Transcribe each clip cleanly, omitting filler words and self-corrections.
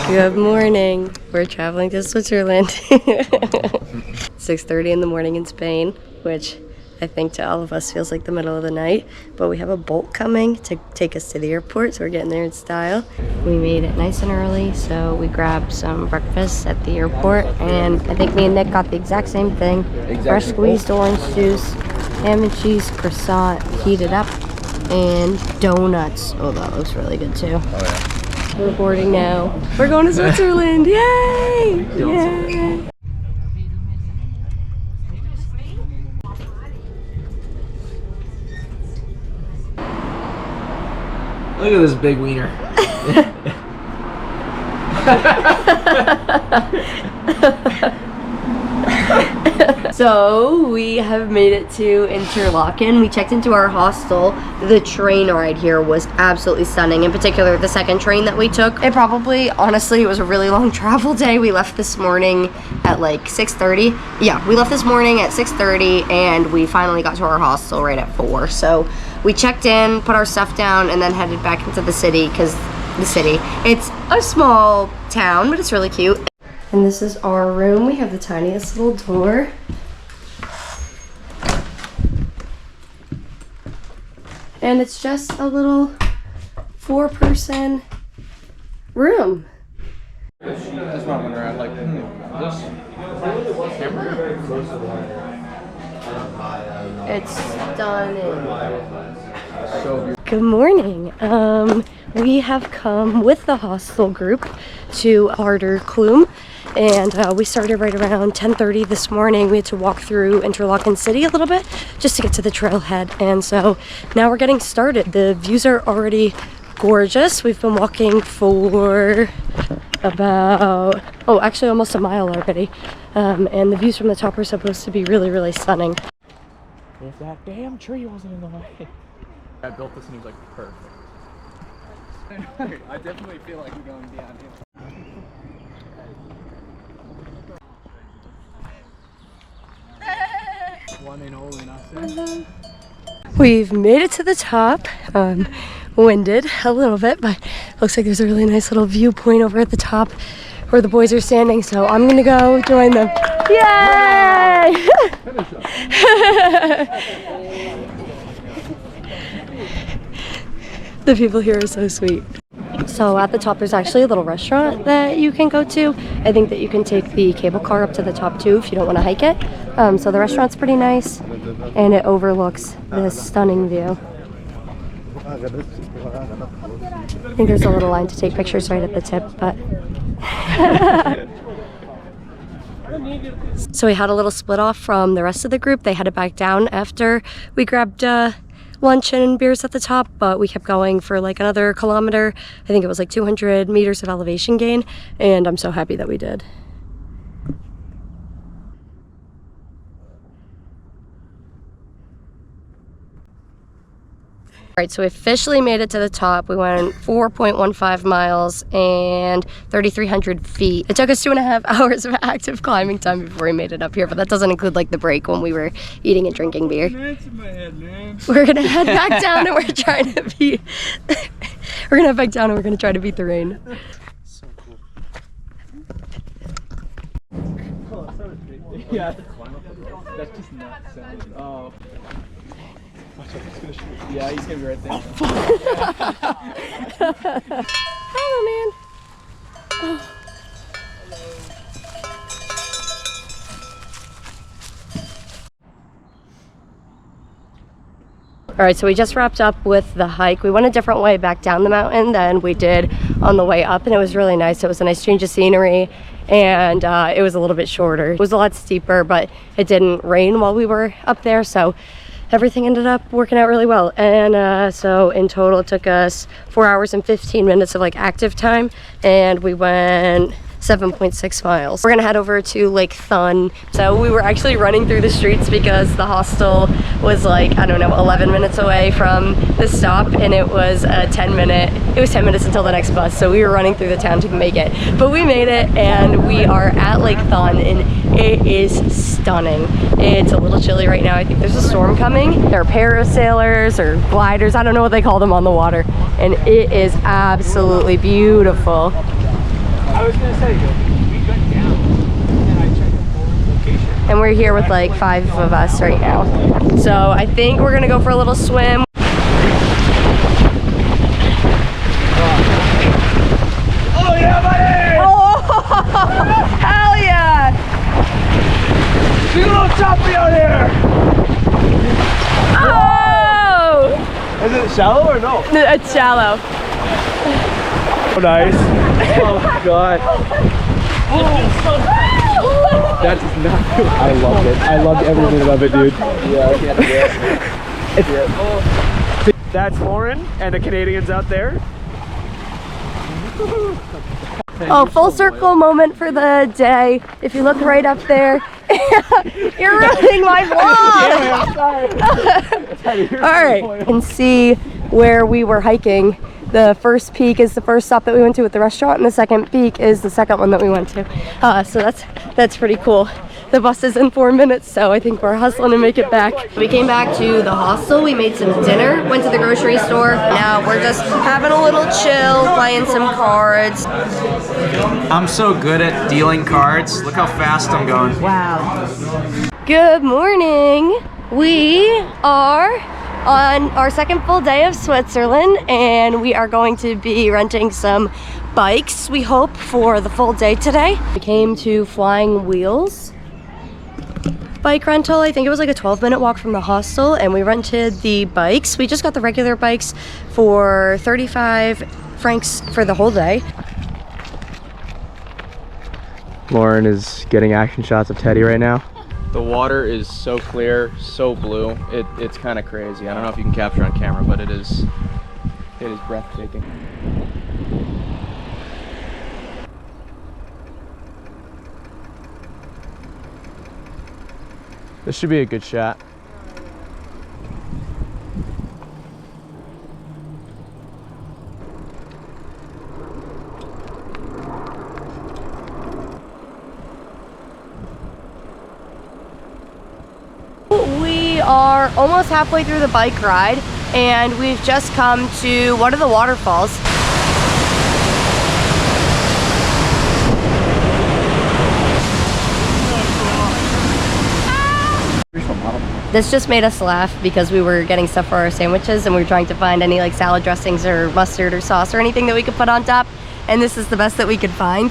Good morning. We're traveling to Switzerland. 6:30 in the morning in Spain, which I think to all of us feels like the middle of the night. But we have a bolt coming to take us to the airport, so we're getting there in style. We made it nice and early, so we grabbed some breakfast at the airport, and I think me and Nick got the exact same thing. Fresh squeezed orange juice, ham and cheese croissant heated up, and donuts. Oh, that looks really good too. Oh yeah. We're boarding now. We're going to Switzerland! Yay! Yay! Look at this big wiener. So we have made it to Interlaken. We checked into our hostel. The train ride here was absolutely stunning. In particular, the second train that we took. It probably, honestly, it was a really long travel day. We left this morning at like 6:30. Yeah, we left this morning at 6:30 and we finally got to our hostel right at 4. So we checked in, put our stuff down, and then headed back into the city because it's a small town, but it's really cute. And this is our room. We have the tiniest little door. And it's just a little 4-person room. That's what I'm wondering. I'd like this camera. It's stunning. So beautiful. Good morning. We have come with the hostel group to Harder Kulm, and we started right around 10:30 this morning. We had to walk through Interlaken city a little bit just to get to the trailhead, and so now we're getting started. The views are already gorgeous. We've been walking for about, actually almost a mile already, and the views from the top are supposed to be really, really stunning. If that damn tree wasn't in the way. I built this and he was like, perfect. I definitely feel like I'm going down here. One and only, nothing. We've made it to the top. Winded a little bit, but looks like there's a really nice little viewpoint over at the top where the boys are standing, so I'm gonna go join them. Yay! The people here are so sweet. So at the top there's actually a little restaurant that you can go to. I think that you can take the cable car up to the top too if you don't want to hike it. So the restaurant's pretty nice and it overlooks this stunning view. I think there's a little line to take pictures right at the tip, but so we had a little split off from the rest of the group. They headed back down after we grabbed lunch and beers at the top, but we kept going for like another kilometer. I think it was like 200 meters of elevation gain, and I'm so happy that we did. Alright, so we officially made it to the top. We went 4.15 miles and 3,300 feet. It took us 2.5 hours of active climbing time before we made it up here, but that doesn't include like the break when we were eating and drinking beer. We're gonna head back down and we're trying to beat we're gonna head back down and we're gonna try to beat the rain. So cool. Yeah. That's just not sounding. Oh. Yeah, he's gonna be right there. Oh, fuck. Hello, man. Oh. Alright, so we just wrapped up with the hike. We went a different way back down the mountain than we did on the way up, and it was really nice. It was a nice change of scenery, and it was a little bit shorter. It was a lot steeper, but it didn't rain while we were up there, so everything ended up working out really well. And so in total it took us 4 hours and 15 minutes of like active time, and we went 7.6 miles. We're gonna head over to Lake Thun. So we were actually running through the streets because the hostel was like, I don't know, 11 minutes away from the stop, and it was 10 minutes until the next bus. So we were running through the town to make it. But we made it, and we are at Lake Thun, and it is stunning. It's a little chilly right now. I think there's a storm coming. There are parasailers or gliders, I don't know what they call them, on the water, and it is absolutely beautiful. I was gonna say, we went down and I checked the whole location. And we're here with like 5 of us right now. So I think we're gonna go for a little swim. Oh yeah, buddy! Oh, hell yeah! She's a little choppy out here! Oh! Is it shallow or no? It's shallow. Oh, nice. Oh my god. That's not good. I loved it. I loved every minute of it, dude. Yeah, I can't do it. That's Lauren and the Canadians out there. Oh, full circle moment for the day. If you look right up there, you're ruining my vlog. All right, you can see where we were hiking. The first peak is the first stop that we went to at the restaurant, and the second peak is the second one that we went to. So that's pretty cool. The bus is in 4 minutes, so I think we're hustling to make it back. We came back to the hostel, we made some dinner, went to the grocery store. Now we're just having a little chill, playing some cards. I'm so good at dealing cards. Look how fast I'm going. Wow. Good morning. We are on our second full day of Switzerland, and we are going to be renting some bikes, we hope, for the full day today. We came to Flying Wheels bike rental. I think it was like a 12-minute walk from the hostel, and we rented the bikes. We just got the regular bikes for 35 francs for the whole day. Lauren is getting action shots of Teddy right now. The water is so clear, so blue. It's kind of crazy. I don't know if you can capture on camera, but it is breathtaking. This should be a good shot. We are almost halfway through the bike ride, and we've just come to one of the waterfalls. This just made us laugh because we were getting stuff for our sandwiches, and we were trying to find any like salad dressings or mustard or sauce or anything that we could put on top, and this is the best that we could find.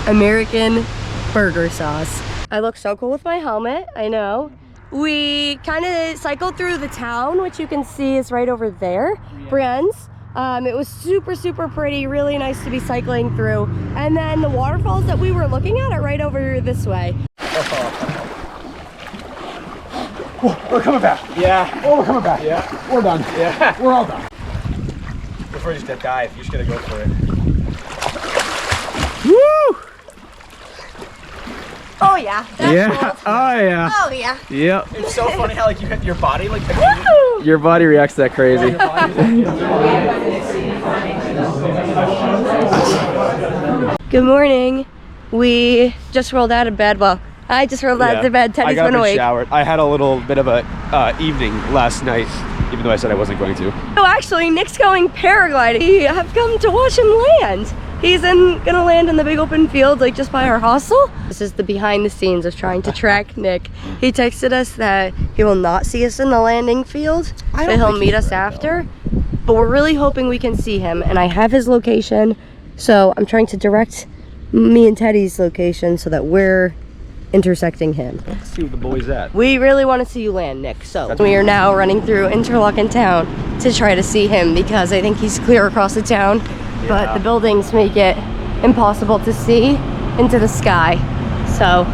American burger sauce. I look so cool with my helmet, I know. We kind of cycled through the town, which you can see is right over there, Brienz. It was super pretty, really nice to be cycling through. And then the waterfalls that we were looking at are right over this way. Oh, we're coming back. Yeah. Oh, we're coming back. Yeah. We're done. Yeah. We're all done. Before you just dive, you just gotta go for it. Woo! Oh yeah. That's Yeah. cool. Oh yeah. Oh yeah. Yep. It's so funny how like you hit your body like Woo! Your body reacts that crazy. Good morning. We just rolled out of bed. Well, I just rolled out of bed. Teddy's been awake. Showered. I had a little bit of a evening last night, even though I said I wasn't going to. Oh, actually, Nick's going paragliding. We have come to watch him land. He's gonna land in the big open field, like just by our hostel. This is the behind the scenes of trying to track Nick. He texted us that he will not see us in the landing field, that he'll meet us after. But we're really hoping we can see him, and I have his location, so I'm trying to direct me and Teddy's location so that we're intersecting him. Let's see what the boy's at. We really want to see you land, Nick. So we are now running through Interlaken town to try to see him, because I think he's clear across the town, but the buildings make it impossible to see into the sky. So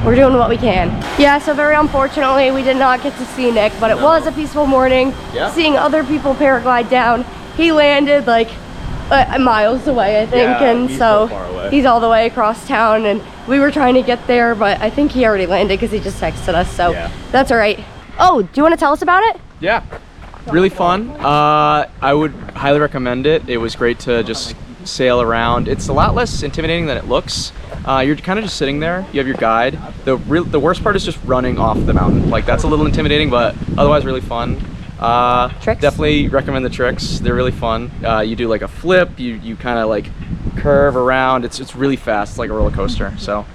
we're doing what we can. Yeah, so very unfortunately we did not get to see Nick, but it was a peaceful morning. Seeing other people paraglide down. He landed like miles away, I think, and so far away. He's all the way across town, and we were trying to get there, but I think he already landed because he just texted us, so that's all right. Oh, do you want to tell us about it? Yeah. Really fun. I would highly recommend it. It was great to just sail around. It's a lot less intimidating than it looks. You're kind of just sitting there. You have your guide. The worst part is just running off the mountain. Like, that's a little intimidating, but otherwise really fun. Tricks? Definitely recommend the tricks. They're really fun. You do like a flip, you kind of like curve around. It's really fast. It's like a roller coaster. So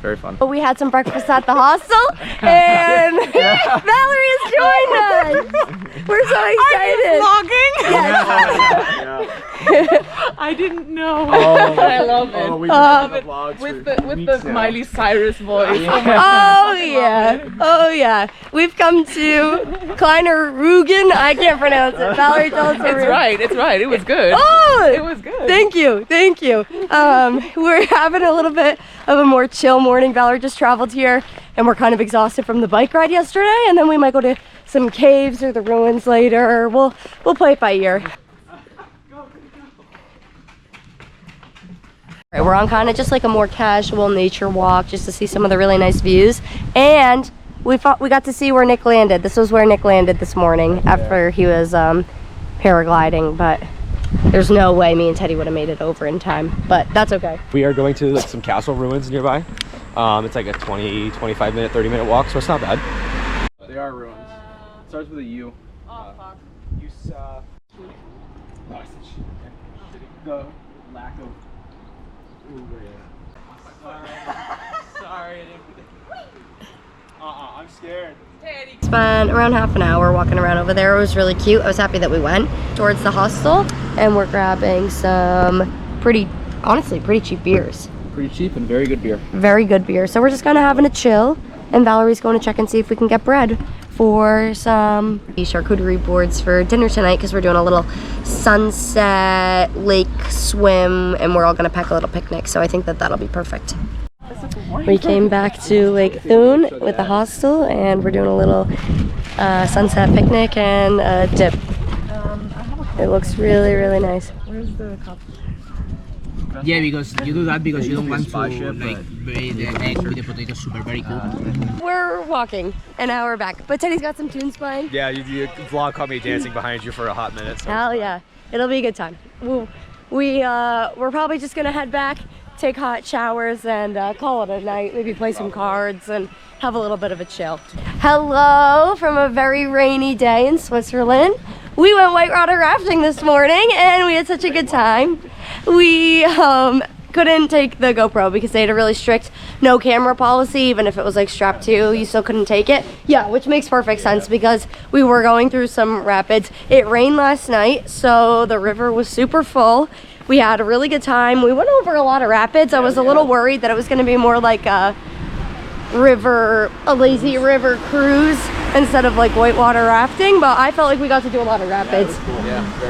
very fun. We had some breakfast at the hostel, and Valerie has joined us. We're so excited. Vlogging? Yes. I didn't know. Oh, I love it. Oh, we've been doing vlogs With for the weeks now. Miley Cyrus voice. Oh yeah, oh yeah. We've come to Kleiner Rugen. I can't pronounce it. Valerie, tell us It's right, it's right. It was good. Oh, It was good. Thank you, thank you. We're having a little bit of a more chill morning. Valerie just traveled here, and we're kind of exhausted from the bike ride yesterday. And then we might go to some caves or the ruins later. We'll play it by ear. Right, we're on kind of just like a more casual nature walk just to see some of the really nice views. And we got to see where Nick landed. This was where Nick landed this morning after he was paragliding, but there's no way me and Teddy would have made it over in time, but that's okay. We are going to like some castle ruins nearby. It's like a 20, 25 minute, 30-minute walk, so it's not bad. They are ruins. It starts with a U. Oh, fuck. You saw the lack of. Sorry, I didn't. I'm scared. Spent around half an hour walking around over there. It was really cute. I was happy that we went towards the hostel, and we're grabbing some honestly pretty cheap beers. Pretty cheap and very good beer. Very good beer. So we're just kind of having a chill, and Valerie's going to check and see if we can get bread for some charcuterie boards for dinner tonight, because we're doing a little sunset lake swim, and we're all going to pack a little picnic. So I think that that'll be perfect. We came back to Lake Thun with the hostel, and we're doing a little sunset picnic and a dip. It looks really, really nice. Where's the cup? Yeah, because you do that because you don't want to like bury the egg with the potato super very cool. We're walking, and now we're back. But Teddy's got some tunes playing. Yeah, your vlog caught me dancing behind you for a hot minute. So. Hell yeah, it'll be a good time. We're probably just gonna head back, take hot showers, and call it a night. Maybe play some cards and have a little bit of a chill. Hello from a very rainy day in Switzerland. We went whitewater rafting this morning, and we had such a good time. We couldn't take the GoPro because they had a really strict no camera policy. Even if it was like strapped to, you still couldn't take it. Yeah, which makes perfect sense because we were going through some rapids. It rained last night, so the river was super full. We had a really good time. We went over a lot of rapids. I was a little worried that it was going to be more like a lazy river cruise instead of like whitewater rafting, but I felt like we got to do a lot of rapids.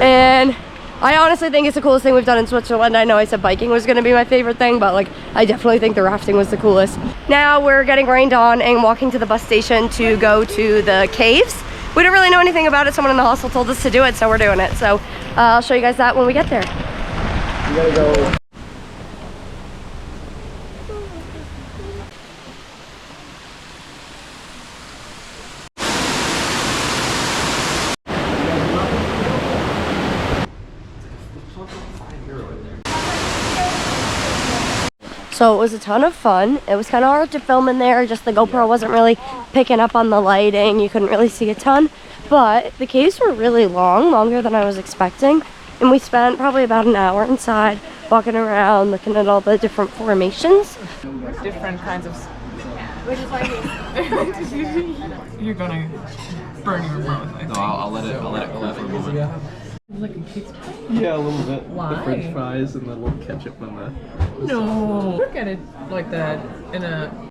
And I honestly think it's the coolest thing we've done in Switzerland. I know I said biking was going to be my favorite thing, but like I definitely think the rafting was the coolest. Now we're getting rained on and walking to the bus station to go to the caves. We don't really know anything about it. Someone in the hostel told us to do it, so we're doing it. So I'll show you guys that when we get there. We gotta go. So it was a ton of fun. It was kind of hard to film in there. Just the GoPro wasn't really picking up on the lighting. You couldn't really see a ton. But the caves were really long, longer than I was expecting. And we spent probably about an hour inside, walking around, looking at all the different formations. Different kinds of. You're gonna burn your mouth. I think. No, I'll let it cool for a moment. Like a kid's pie? Yeah, a little bit. Why? The French fries and the little ketchup and the. No. Look at it like that in a.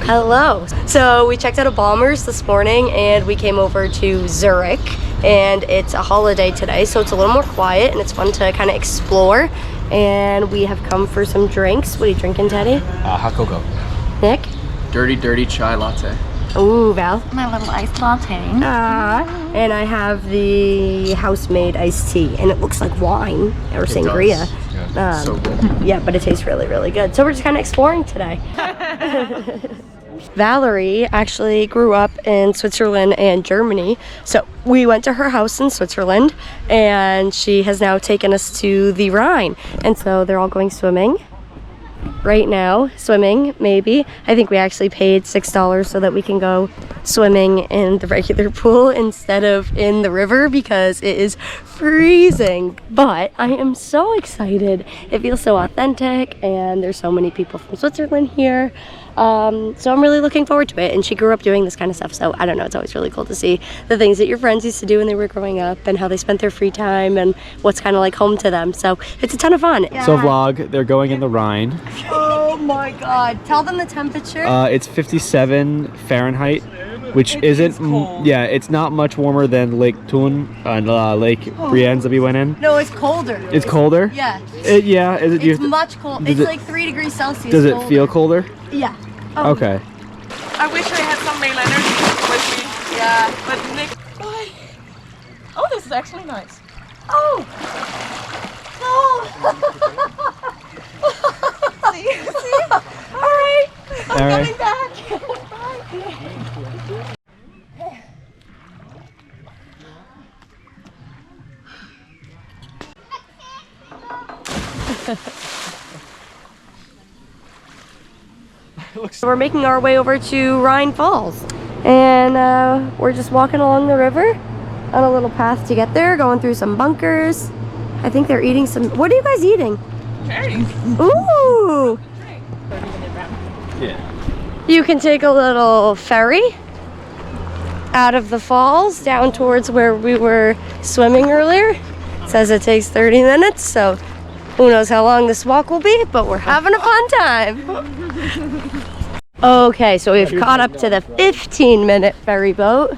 Hello. So we checked out of Balmers this morning, and we came over to Zurich, and it's a holiday today, so it's a little more quiet and it's fun to kind of explore. And we have come for some drinks. What are you drinking, Teddy? Hot cocoa. Nick? Dirty chai latte. Ooh, Val? My little iced latte. And I have the house-made iced tea, and it looks like wine or sangria. So good. Yeah, but it tastes really, really good. So we're just kind of exploring today. Valerie actually grew up in Switzerland and Germany. So we went to her house in Switzerland, and she has now taken us to the Rhine. And so they're all going swimming right now. Swimming, maybe. I think we actually paid $6 so that we can go swimming in the regular pool instead of in the river because it is freezing. But I am so excited. It feels so authentic and there's so many people from Switzerland here. So I'm really looking forward to it, and she grew up doing this kind of stuff, so I don't know, it's always really cool to see the things that your friends used to do when they were growing up and how they spent their free time and what's kind of like home to them. So it's a ton of fun. So vlog, they're going in the Rhine. Oh my god, tell them the temperature. It's 57 Fahrenheit, which isn't, yeah, it's not much warmer than Lake Thun and Lake Brienz that we went in. No, it's colder. It's colder? Yeah. Yeah, is it? It's much cold. It's like 3 degrees Celsius. Does it feel colder? Yeah. Okay. I wish I had some male energy with me. Yeah. But Nick. Oh, this is actually nice. Oh. No. See? All right. I'm coming back. Bye. We're making our way over to Rhine Falls, and we're just walking along the river on a little path to get there, going through some bunkers. I think they're eating some. What are you guys eating? Cherries. Ooh! Yeah. You can take a little ferry out of the falls down towards where we were swimming earlier. It says it takes 30 minutes, so who knows how long this walk will be, but we're having a fun time. Okay, so we've caught up to the 15-minute ferry boat.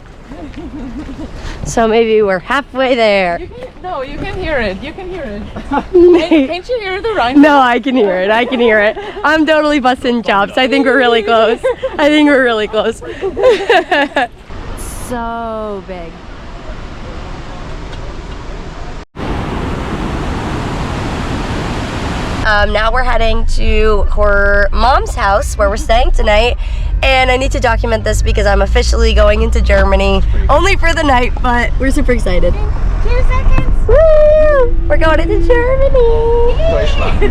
So maybe we're halfway there. No, you can hear it. You can hear it. Can't you hear the Rhine? No, I can hear it. I can hear it. I'm totally busting chops. I think we're really close. I think we're really close. So big. Now we're heading to her mom's house where we're staying tonight, and I need to document this because I'm officially going into Germany, only for the night, but we're super excited. 2 seconds. Woo! We're going into Germany. Deutschland.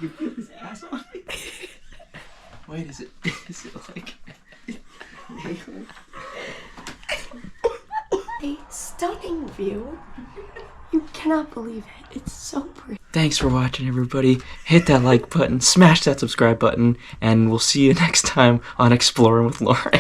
You feel his ass on me? Wait, is it like... A stunning view. You cannot believe it. It's so pretty. Thanks for watching, everybody. Hit that like button, smash that subscribe button, and we'll see you next time on Exploring with Lauren.